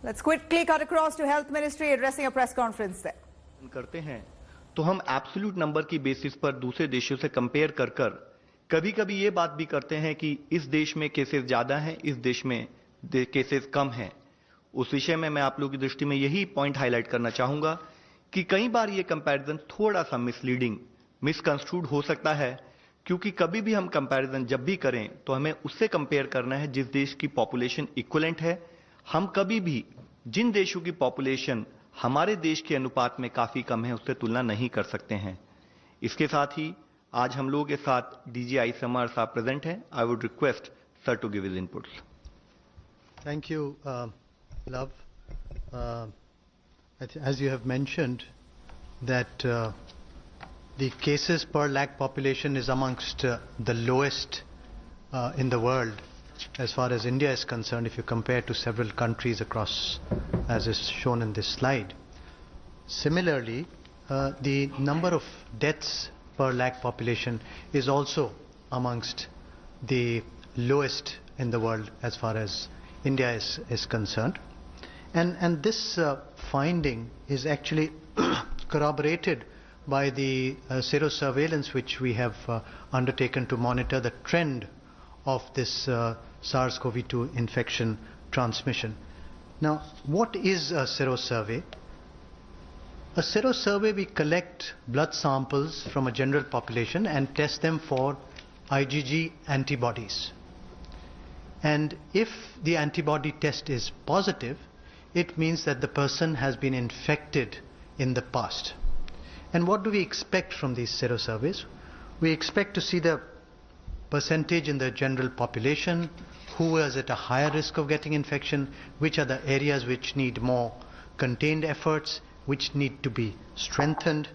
Let's quickly cut across to Health Ministry addressing a press conference there. करते हैं तो हम एब्सोल्यूट नंबर की बेसिस पर दूसरे देशों से कंपेयर कर कभी-कभी ये बात भी करते हैं कि इस देश में केसेस ज्यादा हैं, इस देश में केसेस कम हैं। उस विषय में मैं आप लोगों की दृष्टि में यही पॉइंट हाईलाइट करना चाहूंगा कि कई बार ये कंपैरिजन थोड़ा सा मिसलीडिंग, मिसकंस्ट्रूड हो सकता है, क्योंकि कभी भी हम कंपैरिजन जब भी करें तो हमें उससे कंपेयर करना है जिस देश की पॉपुलेशन इक्विवेलेंट है। हम कभी भी जिन देशों की पॉपुलेशन हमारे देश के अनुपात में काफी कम है उससे तुलना नहीं कर सकते हैं। इसके साथ ही आज हम लोगों के साथ डीजीआई समर साहब प्रेजेंट हैं। I would request sir to give his inputs. Thank you, Love. As you have mentioned, that the cases per lakh population is amongst the lowest in the world as far as India is concerned, if you compare to several countries across, as is shown in this slide. Similarly, the number of deaths per lakh population is also amongst the lowest in the world as far as India is concerned. And this finding is actually corroborated by the sero-surveillance which we have undertaken to monitor the trend of this SARS-CoV-2 infection transmission. Now, what is a sero-survey? A sero-survey, we collect blood samples from a general population and test them for IgG antibodies. And if the antibody test is positive, it means that the person has been infected in the past. And what do we expect from these sero-surveys? We expect to see the percentage in the general population, who is at a higher risk of getting infection, which are the areas which need more contained efforts, which need to be strengthened.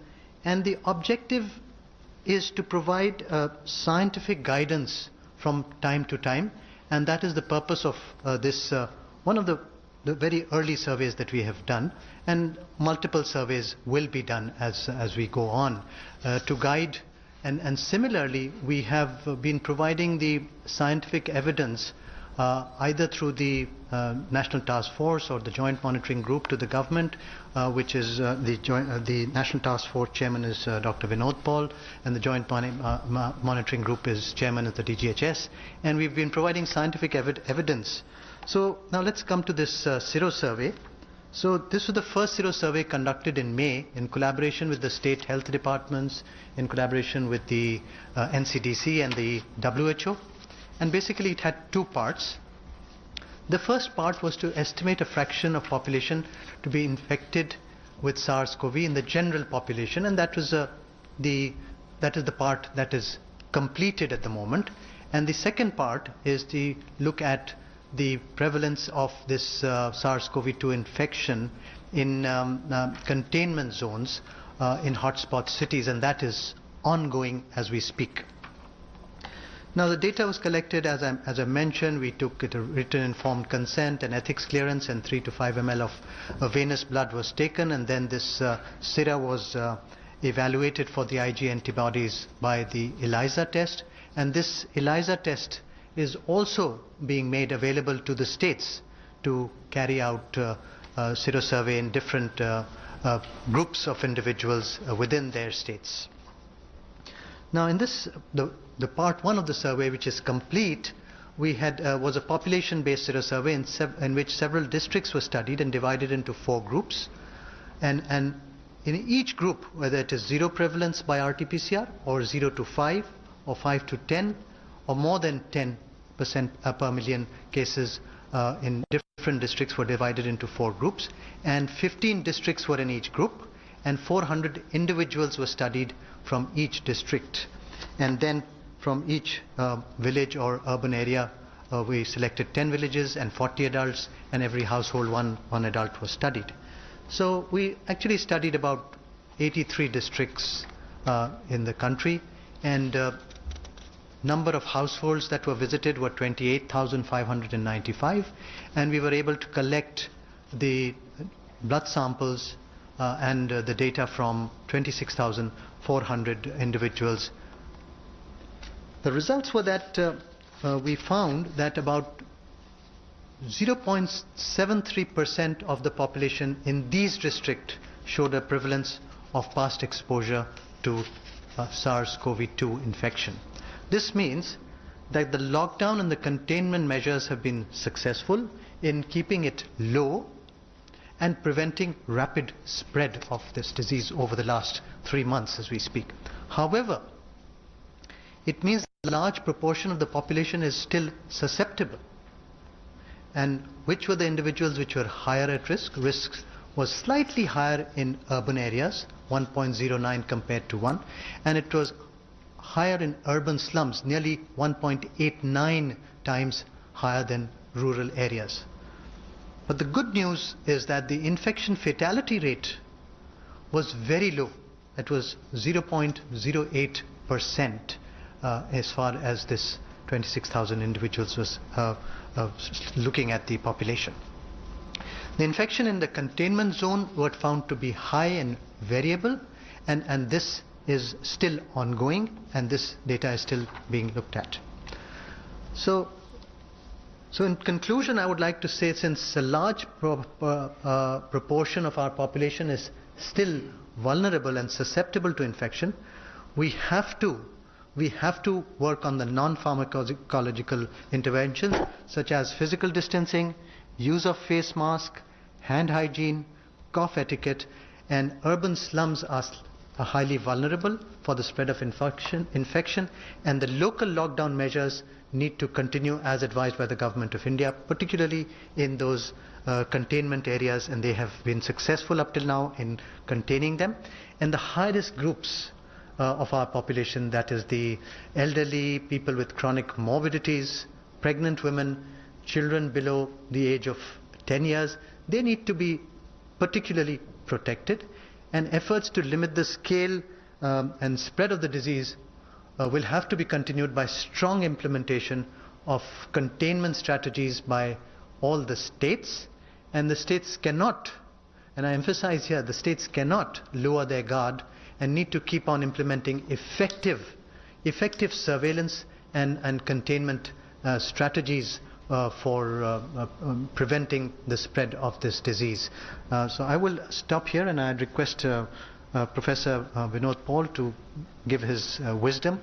And the objective is to provide scientific guidance from time to time, and that is the purpose of this, one of the very early surveys that we have done, and multiple surveys will be done as we go on to guide. And similarly, we have been providing the scientific evidence either through the National Task Force or the Joint Monitoring Group to the government, which is the National Task Force chairman is Dr. Vinod Paul, and the Joint Monitoring Group is chairman of the DGHS, and we've been providing scientific evidence. So now let's come to this sero-survey. So this was the first sero-survey conducted in May in collaboration with the state health departments, in collaboration with the NCDC and the WHO. And basically it had two parts. The first part was to estimate a fraction of population to be infected with SARS-CoV in the general population, and that is the part that is completed at the moment. And the second part is to look at the prevalence of this SARS-CoV-2 infection in containment zones in hotspot cities, and that is ongoing as we speak. Now the data was collected, as I mentioned. We took it a written informed consent and ethics clearance, and 3 to 5 ml of venous blood was taken, and then this sera was evaluated for the Ig antibodies by the ELISA test, and this ELISA test is also being made available to the states to carry out sero-survey in different groups of individuals within their states. Now in this, the part one of the survey, which is complete, we had was a population-based sero-survey in which several districts were studied and divided into 4 groups. And in each group, whether it is 0 prevalence by RT-PCR or 0 to 5 or 5 to 10 or more than 10% per million cases in different districts, were divided into 4 groups, and 15 districts were in each group, and 400 individuals were studied from each district. And then from each village or urban area, we selected 10 villages and 40 adults, and every household one adult was studied. So we actually studied about 83 districts in the country, and number of households that were visited were 28,595, and we were able to collect the blood samples and the data from 26,400 individuals. The results were that we found that about 0.73% of the population in these districts showed a prevalence of past exposure to SARS-CoV-2 infection. This means that the lockdown and the containment measures have been successful in keeping it low and preventing rapid spread of this disease over the last 3 months as we speak. However, it means a large proportion of the population is still susceptible. And which were the individuals which were higher at risk? Risks was slightly higher in urban areas, 1.09 compared to 1, and it was higher in urban slums, nearly 1.89 times higher than rural areas. But the good news is that the infection fatality rate was very low. It was 0.08% as far as this 26,000 individuals was looking at the population. The infection in the containment zone was found to be high and variable, and this is still ongoing, and this data is still being looked at. So in conclusion, I would like to say, since a large proportion of our population is still vulnerable and susceptible to infection, we have to work on the non-pharmacological interventions such as physical distancing, use of face mask, hand hygiene, cough etiquette, and urban slums are highly vulnerable for the spread of infection, and the local lockdown measures need to continue as advised by the Government of India, particularly in those containment areas, and they have been successful up till now in containing them. And the high-risk groups of our population, that is the elderly, people with chronic morbidities, pregnant women, children below the age of 10 years, they need to be particularly protected, and efforts to limit the scale and spread of the disease will have to be continued by strong implementation of containment strategies by all the states, and the states cannot, and I emphasize here, the states cannot lower their guard and need to keep on implementing effective surveillance and containment strategies for preventing the spread of this disease. So I will stop here, and I'd request Professor Vinod Paul to give his wisdom.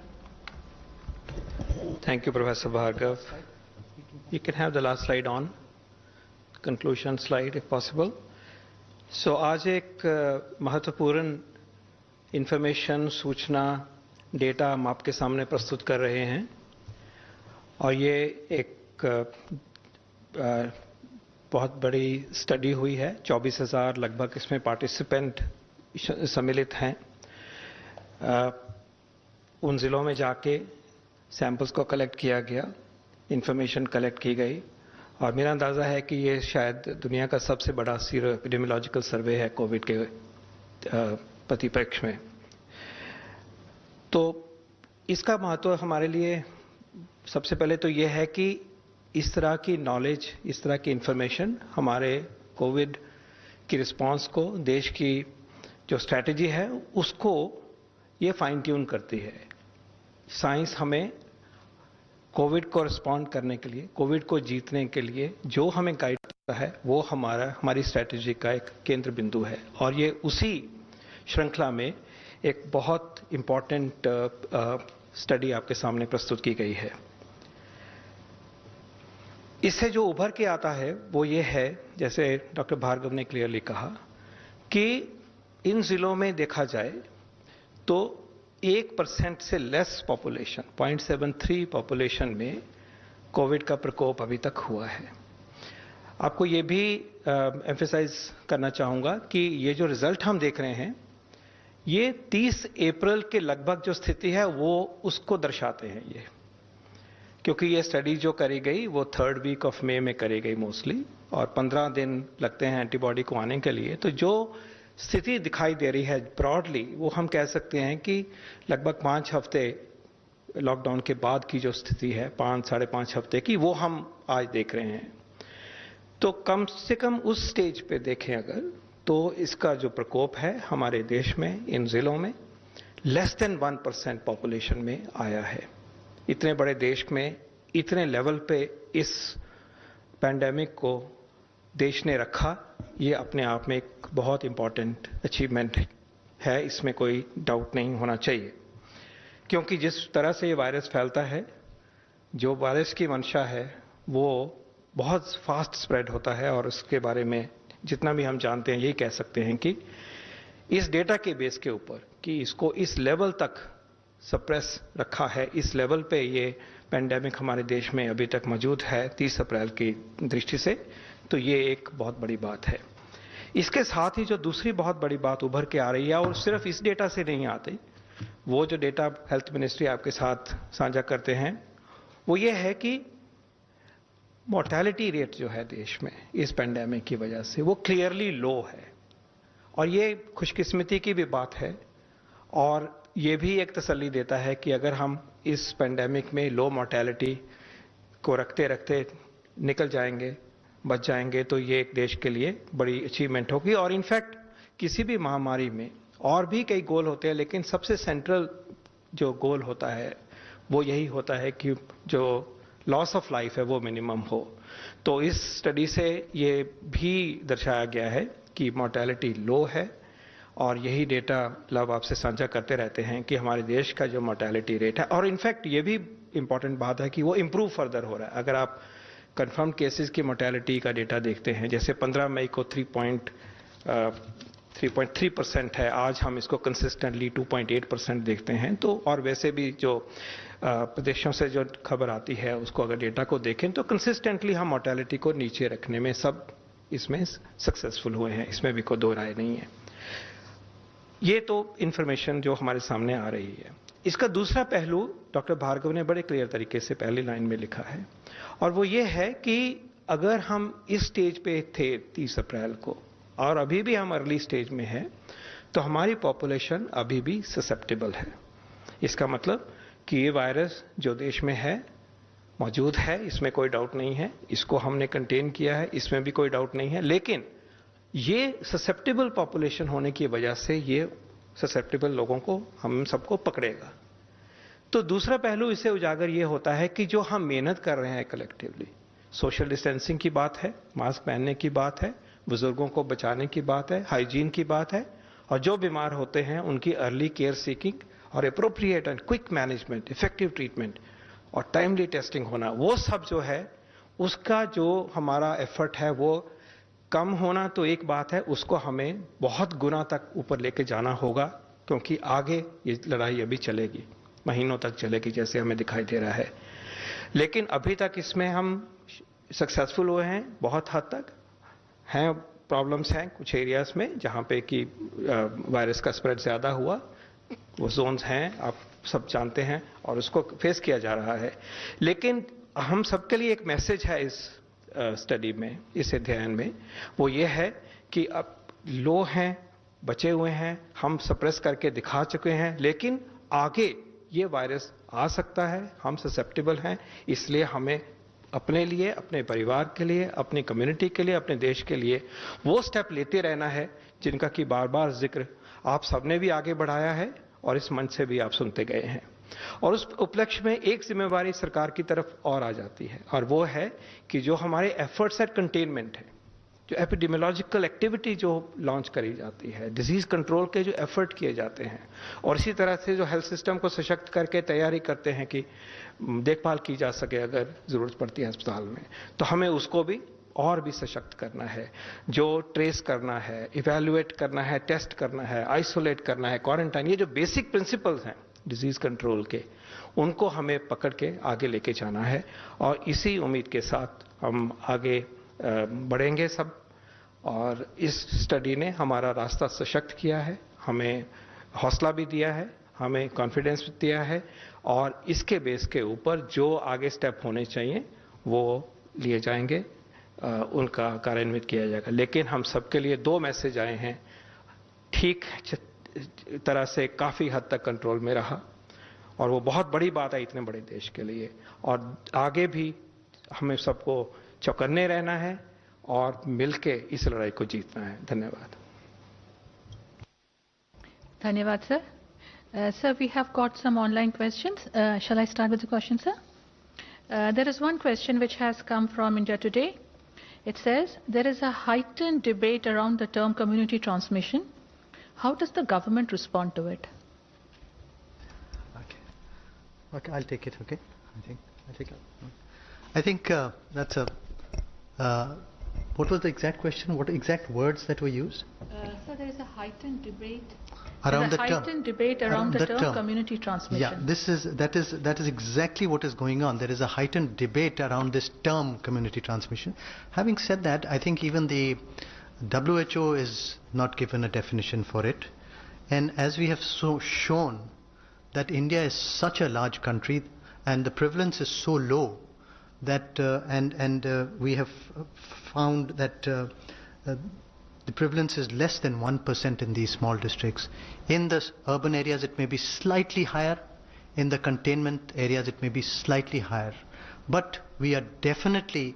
Thank you, Professor Bhargav. You can have the last slide on, conclusion slide if possible. So आज एक महत्वपूर्ण information, सूचना, data हम आपके सामने प्रस्तुत कर रहे हैं, और ये एक बहुत बड़ी स्टडी हुई है। 24,000 लगभग इसमें पार्टिसिपेंट सम्मिलित हैं। उन ज़िलों में जाके सैंपल्स को कलेक्ट किया गया, इंफॉर्मेशन कलेक्ट की गई, और मेरा अंदाज़ा है कि ये शायद दुनिया का सबसे बड़ा सीरो एपिडेमियोलॉजिकल सर्वे है कोविड के परिप्रेक्ष्य में। तो इसका महत्व हमारे लिए सबसे पहले तो ये है कि इस तरह की नॉलेज, इस तरह की इंफॉर्मेशन हमारे कोविड की रिस्पांस को, देश की जो स्ट्रैटेजी है उसको ये फाइन ट्यून करती है। साइंस हमें कोविड को रिस्पॉन्ड करने के लिए, कोविड को जीतने के लिए जो हमें गाइड करता है वो हमारी स्ट्रैटेजी का एक केंद्र बिंदु है, और ये उसी श्रृंखला में एक बहुत इम्पॉर्टेंट स्टडी आपके सामने प्रस्तुत की गई है। इससे जो उभर के आता है वो ये है, जैसे डॉक्टर भार्गव ने क्लियरली कहा, कि इन जिलों में देखा जाए तो 1% से लेस पॉपुलेशन, 0.73 पॉपुलेशन में कोविड का प्रकोप अभी तक हुआ है। आपको ये भी एम्फसाइज करना चाहूँगा कि ये जो रिजल्ट हम देख रहे हैं ये 30 अप्रैल के लगभग जो स्थिति है वो उसको दर्शाते हैं ये, क्योंकि ये स्टडी जो करी गई वो 3rd वीक ऑफ मई में करी गई मोस्टली, और 15 दिन लगते हैं एंटीबॉडी को आने के लिए। तो जो स्थिति दिखाई दे रही है ब्रॉडली, वो हम कह सकते हैं कि लगभग 5 हफ्ते लॉकडाउन के बाद की जो स्थिति है, 5 साढ़े 5 हफ्ते की, वो हम आज देख रहे हैं। तो कम से कम उस स्टेज पे देखें अगर, तो इसका जो प्रकोप है हमारे देश में इन जिलों में लेस देन 1% पॉपुलेशन में आया है। इतने बड़े देश में इतने लेवल पे इस पैंडेमिक को देश ने रखा, ये अपने आप में एक बहुत इंपॉर्टेंट अचीवमेंट है, इसमें कोई डाउट नहीं होना चाहिए। क्योंकि जिस तरह से ये वायरस फैलता है, जो वायरस की मंशा है वो बहुत फास्ट स्प्रेड होता है, और उसके बारे में जितना भी हम जानते हैं यही कह सकते हैं कि इस डेटा के बेस के ऊपर कि इसको इस लेवल तक सप्रेस रखा है, इस लेवल पे ये पेंडेमिक हमारे देश में अभी तक मौजूद है 30 अप्रैल की दृष्टि से, तो ये एक बहुत बड़ी बात है। इसके साथ ही जो दूसरी बहुत बड़ी बात उभर के आ रही है, और सिर्फ इस डेटा से नहीं आती, वो जो डेटा हेल्थ मिनिस्ट्री आपके साथ साझा करते हैं वो ये है कि मोर्टेलिटी रेट जो है देश में इस पेंडेमिक की वजह से वो क्लियरली लो है, और ये खुशकिस्मती की भी बात है, और ये भी एक तसल्ली देता है कि अगर हम इस पेंडेमिक में लो मोर्टेलिटी को रखते रखते निकल जाएंगे, बच जाएंगे, तो ये एक देश के लिए बड़ी अचीवमेंट होगी। और इनफैक्ट किसी भी महामारी में और भी कई गोल होते हैं, लेकिन सबसे सेंट्रल जो गोल होता है वो यही होता है कि जो लॉस ऑफ लाइफ है वो मिनिमम हो। तो इस स्टडी से ये भी दर्शाया गया है कि मोर्टेलिटी लो है, और यही डेटा लब आपसे साझा करते रहते हैं कि हमारे देश का जो मोर्टेलिटी रेट है, और इनफैक्ट ये भी इंपॉर्टेंट बात है कि वो इम्प्रूव फर्दर हो रहा है। अगर आप कंफर्म केसेस की मोर्टेलिटी का डेटा देखते हैं, जैसे 15 मई को 3.3% है, आज हम इसको कंसिस्टेंटली 2.8% देखते हैं। तो और वैसे भी जो प्रदेशों से जो खबर आती है उसको अगर डेटा को देखें तो कंसिस्टेंटली हम मोर्टेलिटी को नीचे रखने में सब इसमें सक्सेसफुल हुए हैं, इसमें भी कोई दो राय नहीं है। ये तो इंफॉर्मेशन जो हमारे सामने आ रही है। इसका दूसरा पहलू डॉक्टर भार्गव ने बड़े क्लियर तरीके से पहली लाइन में लिखा है, और वो ये है कि अगर हम इस स्टेज पे थे 30 अप्रैल को और अभी भी हम अर्ली स्टेज में हैं, तो हमारी पॉपुलेशन अभी भी ससेप्टेबल है। इसका मतलब कि ये वायरस जो देश में है मौजूद है, इसमें कोई डाउट नहीं है, इसको हमने कंटेन किया है, इसमें भी कोई डाउट नहीं है, लेकिन ये ससेप्टेबल पॉपुलेशन होने की वजह से ये ससेप्टेबल लोगों को हम सबको पकड़ेगा। तो दूसरा पहलू इसे उजागर ये होता है कि जो हम मेहनत कर रहे हैं कलेक्टिवली, सोशल डिस्टेंसिंग की बात है, मास्क पहनने की बात है, बुजुर्गों को बचाने की बात है, हाइजीन की बात है, और जो बीमार होते हैं उनकी अर्ली केयर सीकिंग और appropriate and quick management, effective treatment और टाइमली टेस्टिंग होना, वो सब जो है उसका जो हमारा एफर्ट है वो कम होना तो एक बात है, उसको हमें बहुत गुना तक ऊपर लेके जाना होगा, क्योंकि आगे ये लड़ाई अभी चलेगी, महीनों तक चलेगी जैसे हमें दिखाई दे रहा है। लेकिन अभी तक इसमें हम सक्सेसफुल हुए हैं, बहुत हद तक हैं, प्रॉब्लम्स हैं कुछ एरियाज में जहां पे कि वायरस का स्प्रेड ज्यादा हुआ, वो जोन्स हैं आप सब जानते हैं, और उसको फेस किया जा रहा है। लेकिन हम सबके लिए एक मैसेज है इस स्टडी में, इस अध्ययन में, वो ये है कि अब लो हैं, बचे हुए हैं, हम सप्रेस करके दिखा चुके हैं, लेकिन आगे ये वायरस आ सकता है, हम ससेप्टेबल हैं, इसलिए हमें अपने लिए, अपने परिवार के लिए, अपनी कम्युनिटी के लिए, अपने देश के लिए वो स्टेप लेते रहना है जिनका कि बार बार जिक्र आप सबने भी आगे बढ़ाया है और इस मंच से भी आप सुनते गए हैं। और उस उपलक्ष्य में एक जिम्मेवारी सरकार की तरफ और आ जाती है, और वो है कि जो हमारे एफर्ट्स एट कंटेनमेंट है, जो एपिडेमियोलॉजिकल एक्टिविटी जो लॉन्च करी जाती है, डिजीज कंट्रोल के जो एफर्ट किए जाते हैं, और इसी तरह से जो हेल्थ सिस्टम को सशक्त करके तैयारी करते हैं कि देखभाल की जा सके अगर जरूरत पड़ती है अस्पताल में, तो हमें उसको भी और भी सशक्त करना है। जो ट्रेस करना है, इवैल्यूएट करना है, टेस्ट करना है, आइसोलेट करना है, क्वारंटाइन, ये जो बेसिक प्रिंसिपल्स हैं डिजीज कंट्रोल के, उनको हमें पकड़ के आगे लेके जाना है, और इसी उम्मीद के साथ हम आगे बढ़ेंगे सब। और इस स्टडी ने हमारा रास्ता सशक्त किया है, हमें हौसला भी दिया है, हमें कॉन्फिडेंस भी दिया है, और इसके बेस के ऊपर जो आगे स्टेप होने चाहिए वो लिए जाएंगे, उनका कार्यान्वित किया जाएगा। लेकिन हम सबके लिए दो मैसेज आए हैं, ठीक तरह से काफी हद तक कंट्रोल में रहा, और वो बहुत बड़ी बात है इतने बड़े देश के लिए, और आगे भी हमें सबको चौकन्ने रहना है और मिलके इस लड़ाई को जीतना है। धन्यवाद। धन्यवाद sir. Sir, we have got some online questions. Shall I start with the question, sir? There is one question which has come from India Today. It says there is a heightened debate around the term community transmission. How does the government respond to it? Okay, I'll take it. Okay, I think that's a. What was the exact question? What exact words that were used? So there is a heightened debate. Around the heightened term. debate around the term term community transmission. Yeah, that is exactly what is going on. There is a heightened debate around this term community transmission. Having said that, I think even the WHO is not given a definition for it, and as we have shown that India is such a large country and the prevalence is so low that we have found that the prevalence is less than 1% in these small districts. In the urban areas it may be slightly higher, in the containment areas it may be slightly higher, but we are definitely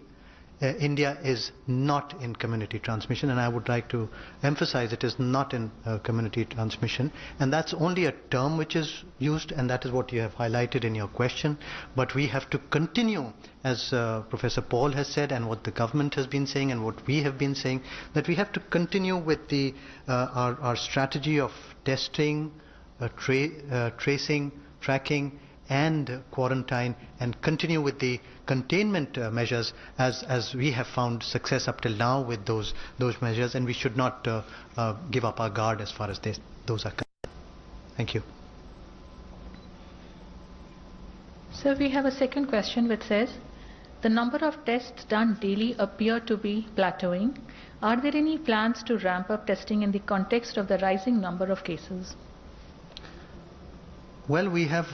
India is not in community transmission, and I would like to emphasize it is not in community transmission, and that's only a term which is used, and that is what you have highlighted in your question. But we have to continue, as Professor Paul has said, and what the government has been saying, and what we have been saying, that we have to continue with the our strategy of testing, tracing, tracking, and quarantine, and continue with the containment measures as we have found success up till now with those measures, and we should not give up our guard as far as those are concerned. Thank you. So we have a second question which says, the number of tests done daily appear to be plateauing. Are there any plans to ramp up testing in the context of the rising number of cases? Well, we have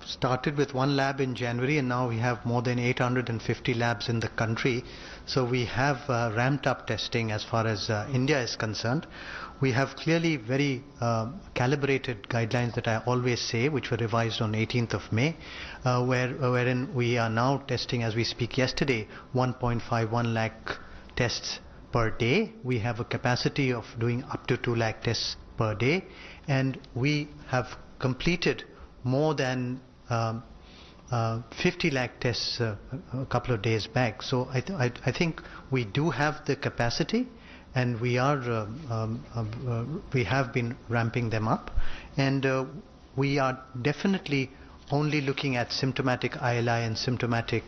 started with one lab in January, and now we have more than 850 labs in the country. So we have ramped up testing as far as India is concerned. We have clearly very calibrated guidelines that I always say, which were revised on 18th of May, wherein we are now testing, as we speak yesterday, 1.51 lakh tests per day. We have a capacity of doing up to 2 lakh tests per day, and we have completed more than 50 lakh tests a couple of days back. So I think we do have the capacity, and we are we have been ramping them up, and we are definitely only looking at symptomatic ILI and symptomatic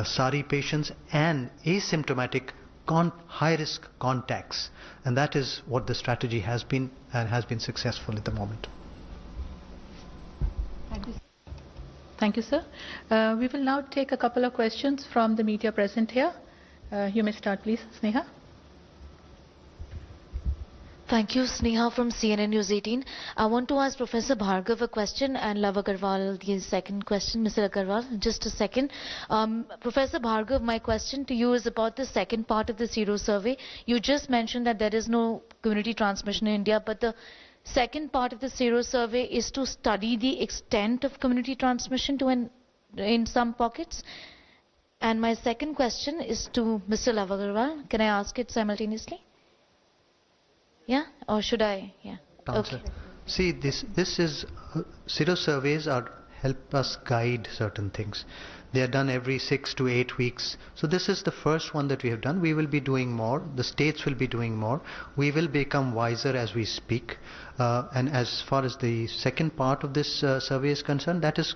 SARI patients and asymptomatic high-risk contacts, and that is what the strategy has been, and has been successful at the moment. Thank you, sir. We will now take a couple of questions from the media present here. You may start, please, Sneha. Thank you, Sneha from CNN News 18. I want to ask Professor Bhargav a question and Love Agarwal the second question. Mr. Agarwal, just a second. Professor Bhargav, my question to you is about the second part of the Sero survey. You just mentioned that there is no community transmission in India, but the second part of the Sero survey is to study the extent of community transmission in some pockets. And my second question is to Mr. Love Agarwal. Can I ask it simultaneously? Yeah, or should I? Yeah. Okay. See, this is Sero surveys help us guide certain things. They are done every 6 to 8 weeks. So this is the first one that we have done. We will be doing more. The states will be doing more. We will become wiser as we speak. And as far as the second part of this survey is concerned, that is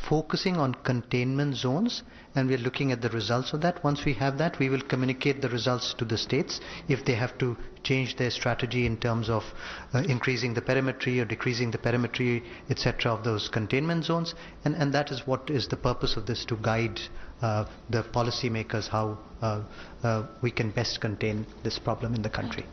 focusing on containment zones, and we are looking at the results of that. Once we have that, we will communicate the results to the states if they have to change their strategy in terms of increasing the perimetry or decreasing the perimetry, etc., of those containment zones, and that is what is the purpose of this, to guide the policymakers how we can best contain this problem in the country.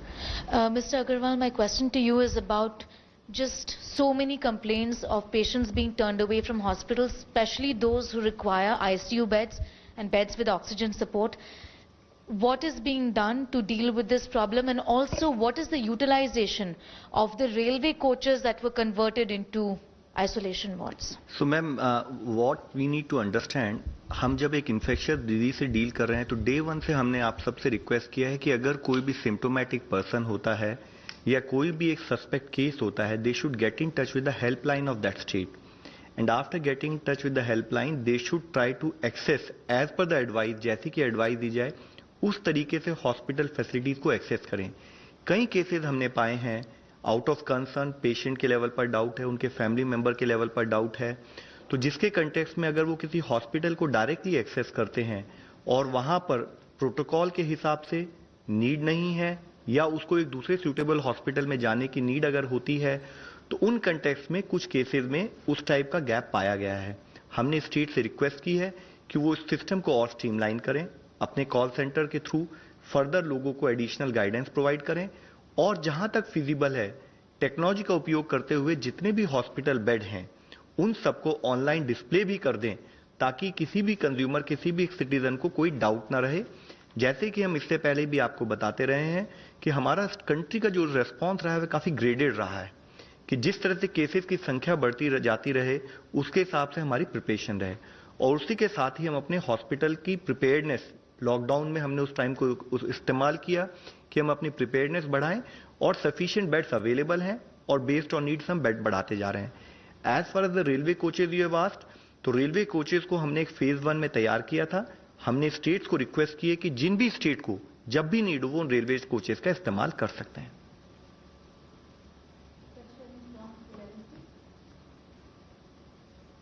Mr. Agarwal, my question to you is about just so many complaints of patients being turned away from hospitals, especially those who require ICU beds and beds with oxygen support. What is being done to deal with this problem, and also what is the utilization of the railway coaches that were converted into isolation wards? So ma'am, what we need to understand, हम जब एक infectious disease से deal कर रहे हैं तो day 1 से हमने आप सबसे रिक्वेस्ट किया है कि अगर कोई भी सिम्टोमेटिक पर्सन होता है या कोई भी एक सस्पेक्ट केस होता है, they should get in touch with the helpline of that state, and after getting touch with the helpline they should try to access as per the advice, जैसी कि एडवाइस दी जाए उस तरीके से हॉस्पिटल फैसिलिटीज को access करें। कई cases हमने पाए हैं आउट ऑफ कंसर्न, पेशेंट के लेवल पर डाउट है, उनके फैमिली मेंबर के लेवल पर डाउट है, तो जिसके कंटेक्स्ट में अगर वो किसी हॉस्पिटल को डायरेक्टली एक्सेस करते हैं और वहां पर प्रोटोकॉल के हिसाब से नीड नहीं है या उसको एक दूसरे सूटेबल हॉस्पिटल में जाने की नीड अगर होती है, तो उन कंटेक्स्ट में कुछ केसेस में उस टाइप का गैप पाया गया है। हमने स्टेट से रिक्वेस्ट की है कि वो इस सिस्टम को और स्ट्रीमलाइन करें, अपने कॉल सेंटर के थ्रू फर्दर लोगों को एडिशनल गाइडेंस प्रोवाइड करें और जहां तक फिजिबल है टेक्नोलॉजी का उपयोग करते हुए जितने भी हॉस्पिटल बेड हैं उन सबको ऑनलाइन डिस्प्ले भी कर दें, ताकि किसी भी कंज्यूमर, किसी भी सिटीजन को कोई डाउट ना रहे। जैसे कि हम इससे पहले भी आपको बताते रहे हैं कि हमारा कंट्री का जो रेस्पॉन्स रहा है वो काफी ग्रेडेड रहा है, कि जिस तरह से केसेस की संख्या बढ़ती जाती रहे उसके हिसाब से हमारी प्रिपरेशन रहे, और उसी के साथ ही हम अपने हॉस्पिटल की प्रिपेयर्डनेस, लॉकडाउन में हमने उस टाइम को इस्तेमाल किया कि हम अपनी प्रिपेयर्डनेस बढ़ाएं और सफिशिएंट बेड्स अवेलेबल हैं और बेस्ड ऑन नीड्स हम बेड बढ़ाते जा रहे हैं। As far as the railway coaches you have asked, तो रेलवे कोचेज को हमने एक फेज 1 में तैयार किया था। हमने स्टेट्स को रिक्वेस्ट की है कि जिन भी स्टेट को जब भी नीड हो वो रेलवे कोचेज का इस्तेमाल कर सकते हैं।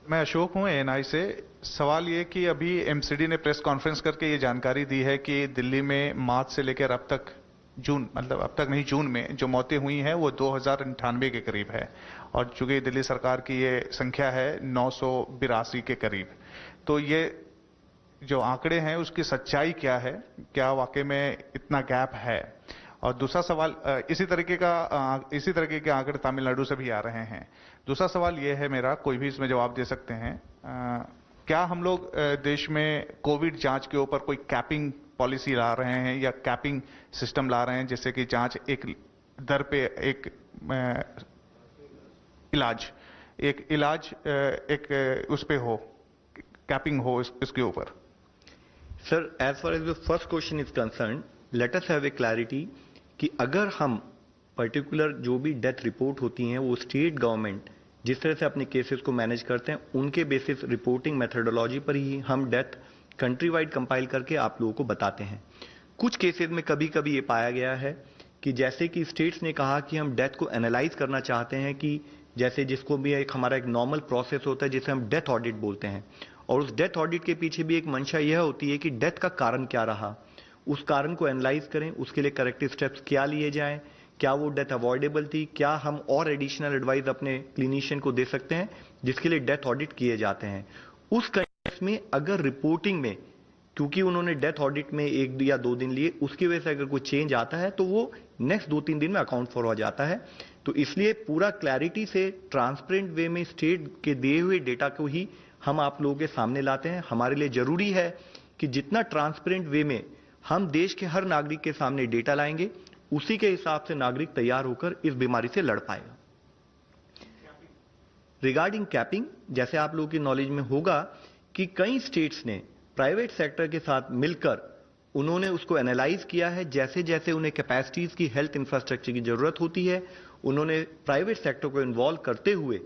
मैं अशोक हूं एएनआई से। सवाल ये कि अभी एमसीडी ने प्रेस कॉन्फ्रेंस करके ये जानकारी दी है कि दिल्ली में मार्च से लेकर अब तक जून, मतलब अब तक नहीं जून में जो मौतें हुई हैं वो 2098 के करीब है, और चूंकि दिल्ली सरकार की ये संख्या है 982 के करीब, तो ये जो आंकड़े हैं उसकी सच्चाई क्या है, क्या वाकई में इतना गैप है? और दूसरा सवाल, इसी तरीके के आंकड़े तमिलनाडु से भी आ रहे हैं। दूसरा सवाल यह है मेरा, कोई भी इसमें जवाब दे सकते हैं, क्या हम लोग देश में कोविड जांच के ऊपर कोई कैपिंग पॉलिसी ला रहे हैं या कैपिंग सिस्टम ला रहे हैं, जिससे कि जांच एक दर पे एक इलाज उस पे हो, कैपिंग हो इसके ऊपर? Sir, as far as the first question is concerned, let us have a clarity कि अगर हम पर्टिकुलर जो भी डेथ रिपोर्ट होती हैं वो स्टेट गवर्नमेंट जिस तरह से अपने केसेस को मैनेज करते हैं उनके बेसिस रिपोर्टिंग मेथोडोलॉजी पर ही हम डेथ कंट्री वाइड कंपाइल करके आप लोगों को बताते हैं। कुछ केसेस में कभी कभी ये पाया गया है कि जैसे कि स्टेट्स ने कहा कि हम डेथ को एनालाइज करना चाहते हैं, कि जैसे जिसको भी हमारा एक नॉर्मल प्रोसेस होता है जिसे हम डेथ ऑडिट बोलते हैं, और उस डेथ ऑडिट के पीछे भी एक मंशा यह होती है कि डेथ का कारण क्या रहा, उस कारण को एनालाइज करें, उसके लिए करेक्टिव स्टेप्स क्या लिए जाएं, क्या वो डेथ अवॉइडेबल थी, क्या हम और एडिशनल एडवाइस अपने क्लिनिशियन को दे सकते हैं, जिसके लिए डेथ ऑडिट किए जाते हैं। उस केस में अगर रिपोर्टिंग में, क्योंकि उन्होंने डेथ ऑडिट में 1 या 2 दिन लिए, उसकी वजह से अगर कोई चेंज आता है तो वो नेक्स्ट 2-3 दिन में अकाउंट फॉर हो जाता है। तो इसलिए पूरा क्लैरिटी से ट्रांसपेरेंट वे में स्टेट के दिए हुए डेटा को ही हम आप लोगों के सामने लाते हैं। हमारे लिए जरूरी है कि जितना ट्रांसपेरेंट वे में हम देश के हर नागरिक के सामने डेटा लाएंगे, उसी के हिसाब से नागरिक तैयार होकर इस बीमारी से लड़ पाएगा। रिगार्डिंग कैपिंग, जैसे आप लोगों की नॉलेज में होगा कि कई स्टेट्स ने प्राइवेट सेक्टर के साथ मिलकर उन्होंने उसको एनालाइज किया है। जैसे जैसे उन्हें कैपेसिटीज की, हेल्थ इंफ्रास्ट्रक्चर की जरूरत होती है, उन्होंने प्राइवेट सेक्टर को इन्वॉल्व करते हुए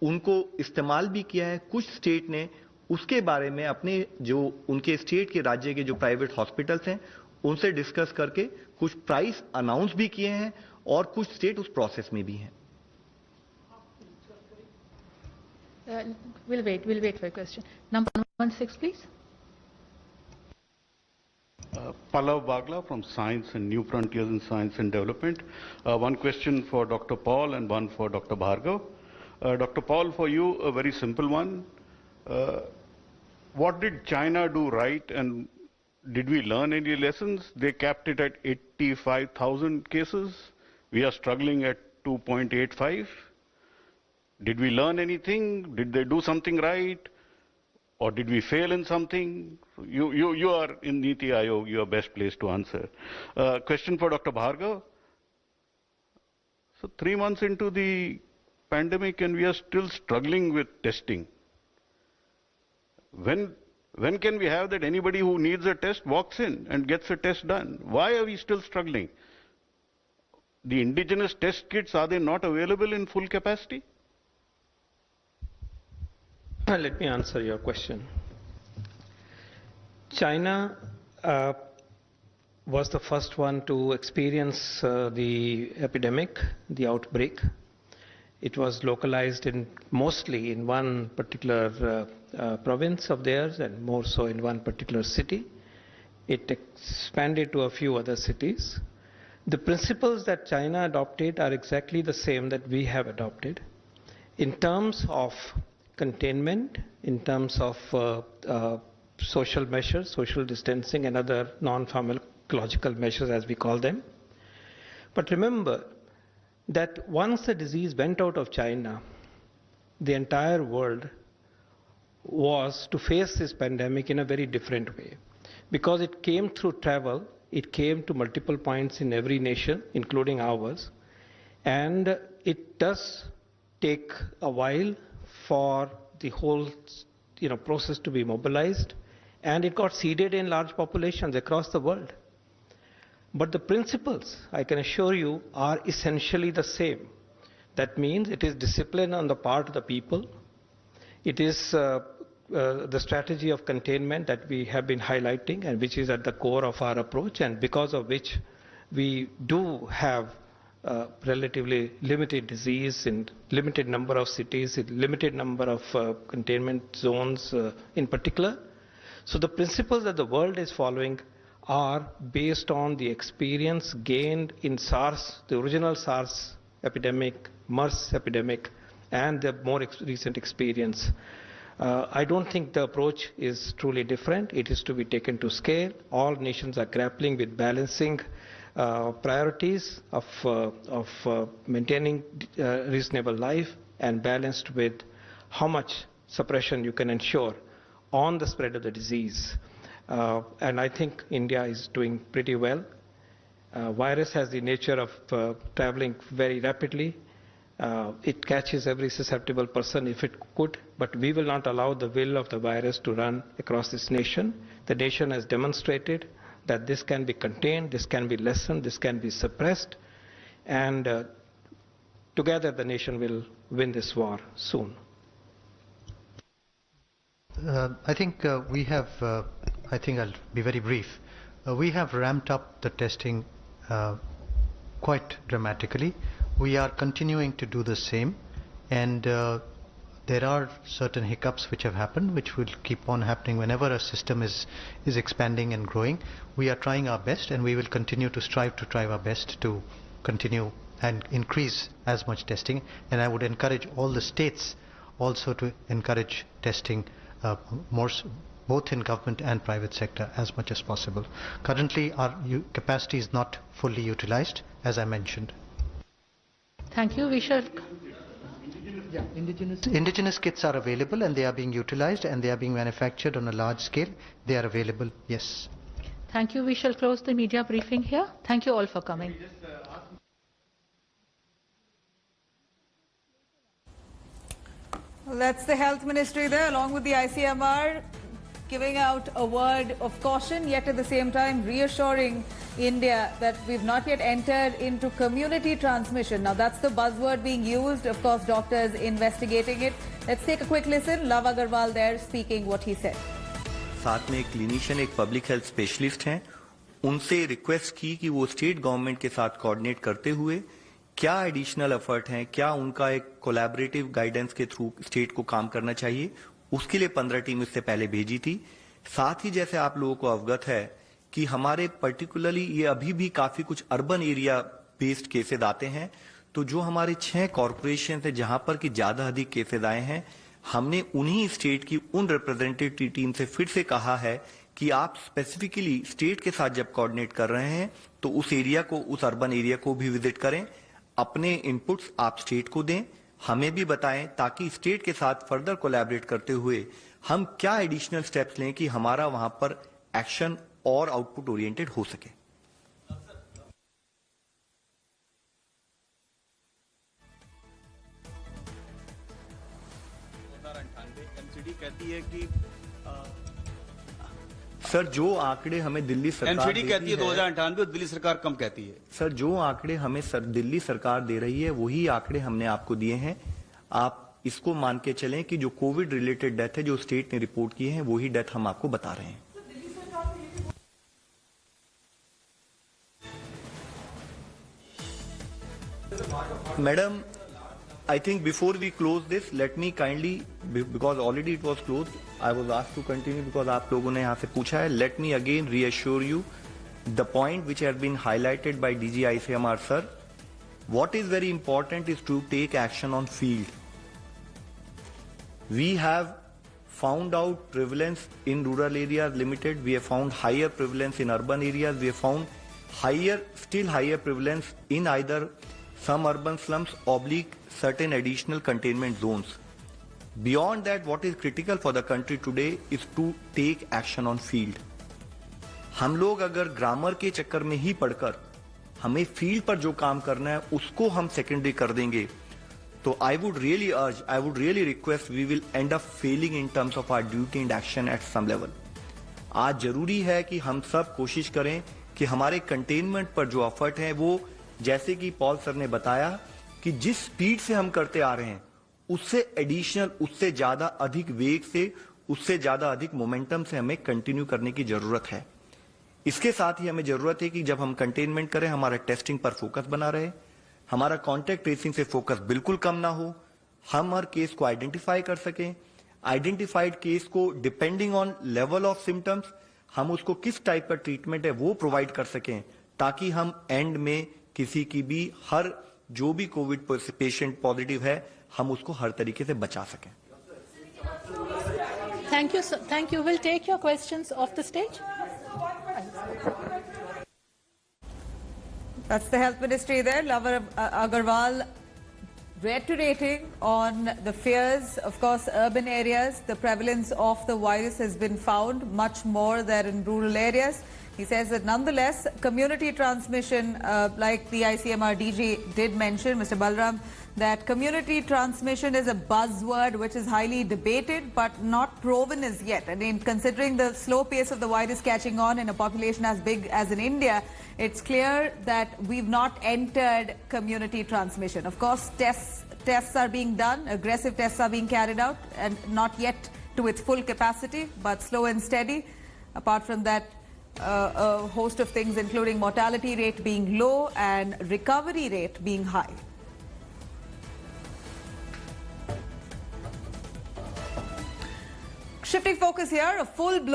उनको इस्तेमाल भी किया है। कुछ स्टेट ने उसके बारे में अपने जो उनके स्टेट के राज्य के जो प्राइवेट हॉस्पिटल्स हैं उनसे डिस्कस करके कुछ प्राइस अनाउंस भी किए हैं, और कुछ स्टेट उस प्रोसेस में भी हैं। We'll wait for your question. Number 16, please. Pallav Bagla from Science and New Frontiers in Science and Development. One question for Dr. Paul and one for Dr. Bhargav. Dr. Paul, for you, a very simple one. What did China do right, and did we learn any lessons? They capped it at 85,000 cases. We are struggling at 2.85. Did we learn anything? Did they do something right? Or did we fail in something? You are in Niti Aayog, you are best placed to answer. Question for Dr. Bhargav. So 3 months into the pandemic and we are still struggling with testing. When can we have that anybody who needs a test walks in and gets a test done? Why are we still struggling? The indigenous test kits, are they not available in full capacity? Let me answer your question. China was the first one to experience the epidemic, the outbreak. It was localized mostly in one particular province of theirs and more so in one particular city. It expanded to a few other cities. The principles that China adopted are exactly the same that we have adopted. In terms of containment, in terms of social measures, social distancing and other non-pharmacological measures as we call them. But remember that once the disease went out of China, the entire world was to face this pandemic in a very different way. Because it came through travel, it came to multiple points in every nation, including ours, and it does take a while for the whole process to be mobilized, and it got seeded in large populations across the world. But the principles, I can assure you, are essentially the same. That means it is discipline on the part of the people. It is the strategy of containment that we have been highlighting and which is at the core of our approach, and because of which we do have relatively limited disease in limited number of cities, in limited number of containment zones in particular. So the principles that the world is following are based on the experience gained in SARS, the original SARS epidemic, MERS epidemic, and the more recent experience. I don't think the approach is truly different. It is to be taken to scale. All nations are grappling with balancing priorities of maintaining reasonable life and balanced with how much suppression you can ensure on the spread of the disease. And I think India is doing pretty well. Virus has the nature of traveling very rapidly. It catches every susceptible person if it could, but we will not allow the will of the virus to run across this nation. The nation has demonstrated that this can be contained, this can be lessened, this can be suppressed, and together the nation will win this war soon. I think we have, I think I'll be very brief. We have ramped up the testing quite dramatically. We are continuing to do the same, and there are certain hiccups which have happened, which will keep on happening whenever a system is expanding and growing. We are trying our best, and we will continue to strive to try our best to continue and increase as much testing. And I would encourage all the states also to encourage testing more, both in government and private sector, as much as possible. Currently, our capacity is not fully utilized, as I mentioned. Thank you. We shall. Yeah, indigenous kits are available and they are being utilized and they are being manufactured on a large scale. They are available, yes. Thank you. We shall close the media briefing here. Thank you all for coming. Well, that's the Health Ministry there, along with the ICMR, giving out a word of caution, yet at the same time reassuring India that we've not yet entered into community transmission. Now, that's the buzzword being used. Of course, doctors investigating it. Let's take a quick listen. Love Agarwal there speaking what he said. साथ में एक clinician, एक public health specialist हैं, उनसे request की कि वो state government के साथ कोऑर्डिनेट करते हुए क्या एडिशनल एफर्ट हैं, क्या उनका एक कोलैबोरेटिव गाइडेंस के थ्रू स्टेट को काम करना चाहिए. उसके लिए 15 टीम इससे पहले भेजी थी. साथ ही जैसे आप लोगों को अवगत है कि हमारे पर्टिकुलरली ये अभी भी काफी कुछ अर्बन एरिया बेस्ड केसेस आते हैं, तो जो हमारे 6 कॉर्पोरेशन है जहां पर कि ज्यादा अधिक केसेस आए हैं, हमने उन्हीं स्टेट की उन रिप्रेजेंटेटिव टीम से फिर से कहा है कि आप स्पेसिफिकली स्टेट के साथ जब कोऑर्डिनेट कर रहे हैं तो उस एरिया को, उस अर्बन एरिया को भी विजिट करें, अपने इनपुट्स आप स्टेट को दें, हमें भी बताएं, ताकि स्टेट के साथ फर्दर कोलैबोरेट करते हुए हम क्या एडिशनल स्टेप्स लें कि हमारा वहां पर एक्शन और आउटपुट ओरिएंटेड हो सके. एमसीडी कहती है कि सर जो आंकड़े हमें दिल्ली सरकार एमसीडी कहती है 2098 और दिल्ली सरकार कम कहती है. सर जो आंकड़े हमें दिल्ली सरकार दे रही है वही आंकड़े हमने आपको दिए हैं. आप इसको मान के चलें कि जो कोविड रिलेटेड डेथ है जो स्टेट ने रिपोर्ट की है वही डेथ हम आपको बता रहे हैं. Madam, I think before we close this, let me kindly, because already it was closed, I was asked to continue because आप लोगों ने यहाँ से पूछा है. Let me again reassure you the point which has been highlighted by DG ICMR sir. What is very important is to take action on field. We have found out prevalence in rural areas limited. We have found higher prevalence in urban areas. We have found still higher prevalence in either some urban slums oblique certain additional containment zones. Beyond that, what is critical for the country today is to take action on field. हम लोग अगर grammar के चक्कर में ही पढ़कर हमें field पर जो काम करना है उसको हम सेकेंडरी कर देंगे तो I would really request we will end up failing in terms of our duty and action at some level. आज जरूरी है कि हम सब कोशिश करें कि हमारे कंटेनमेंट पर जो एफर्ट है वो जैसे कि पॉल सर ने बताया कि जिस स्पीड से हम करते आ रहे हैं उससे एडिशनल, उससे ज्यादा अधिक वेग से, उससे ज्यादा अधिक मोमेंटम से हमें कंटिन्यू करने की जरूरत है. इसके साथ ही हमें जरूरत है कि जब हम कंटेनमेंट करें हमारा टेस्टिंग पर फोकस बना रहे, हमारा कॉन्टैक्ट ट्रेसिंग से फोकस बिल्कुल कम ना हो, हम हर केस को आइडेंटिफाई कर सकें, आइडेंटिफाइड केस को depending on level of symptoms हम उसको किस टाइप का ट्रीटमेंट है वो प्रोवाइड कर सकें ताकि हम एंड में किसी की भी हर जो भी कोविड पेशेंट पॉजिटिव है हम उसको हर तरीके से बचा सकें. Thank you, sir. Thank you. We'll take your questions off the stage. That's the Health Ministry there. Lava Agarwal reiterating on the fears. Of course, urban areas, the prevalence of the virus has been found much more there in rural areas. He says that nonetheless, community transmission, like the ICMR DG did mention, Mr. Balram, that community transmission is a buzzword which is highly debated but not proven as yet. I mean, considering the slow pace of the virus catching on in a population as big as in India, it's clear that we've not entered community transmission. Of course, tests are being done, aggressive tests are being carried out, and not yet to its full capacity, but slow and steady. Apart from that, a host of things, including mortality rate being low and recovery rate being high. Shifting focus here, a full-blown